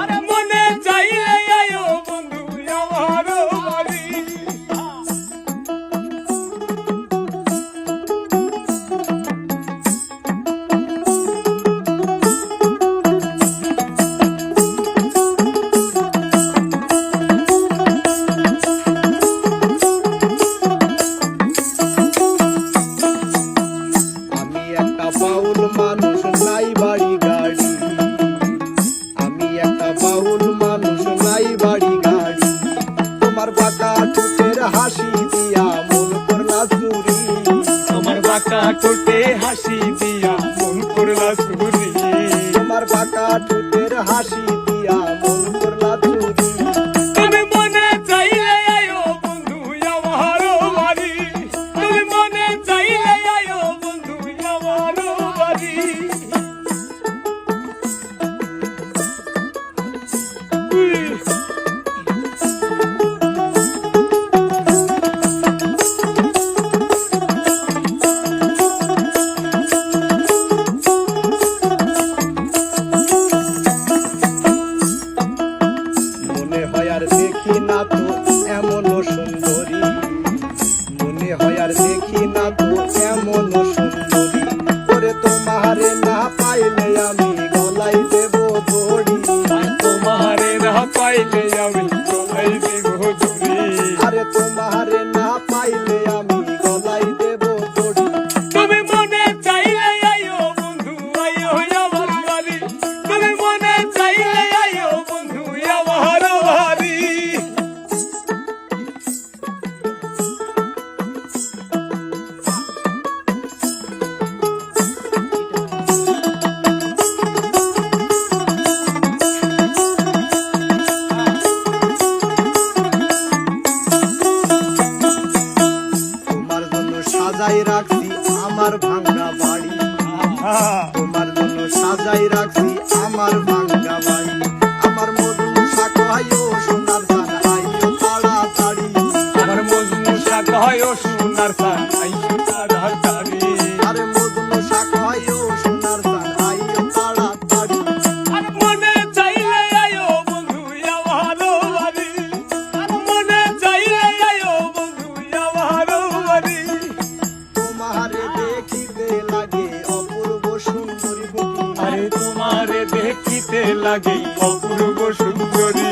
আরে মনে চাইলে আয়ো বন্ধু আমার বাড়ি। বাউল মানুষ নাই বাড়ি গাড়ি, আমি একটা বাউল মানুষ নাই বাড়ি গাড়ি। তোমার বাঁকা ঠোঁটের হাসি দিয়া মন করলা চুরি, আমার বাঁকা ঠোঁটে হাসি দিয়া মন করলা চুরি, তোমার বাঁকা ঠোঁটের হাসি দিয়া মন করলা চুরি। তুমি মনে চাইলে আয়ো বন্ধু আমার বাড়ি, তুমি মনে চাইলে আয়ো বন্ধু আমার বাড়ি। মনে হয় আর দেখি না তো এমন সুন্দরী, মনে হয় আর দেখি না তো এমন সুন্দরী। করে তোমারে না পাইলে আমি গলায় দেব দড়ি, তোমারে না পাইলে আমি গলায় দেব দড়ি, আরে তোমারে না পাইলে আমি গলায় দেব দড়ি। তুমি মনে চাইলে আয়ো বন্ধু আয়ো আমার বাড়ি, তুমি মনে চাইলে আয়ো বন্ধু আমার বাড়ি। তোমার জন্য সাজাই রাখছি আমার ভাঙ্গা বাড়ি, তোমার জন্য সাজাই রাখছি আমার ভাঙ্গা বাড়ি। আমার মজনু সাকায়ও সোনার দান আইও তাড়াতাড়ি, আমার মজনু সাকায়ও সোনার দান আইও তাড়াতাড়ি, আরে মজনু সাকায়ও সোনার দান আইও তাড়াতাড়ি। আর মনে চাইলে আয়ো বন্ধু আমার বাড়ি, আর মনে চাইলে আয়ো বন্ধু আমার বাড়ি। তোমারে দেখিতে লাগে অপূর্ব সুন্দরী বধূ, আরে তোমারে দেখিতে লাগে অপূর্ব সুন্দরী,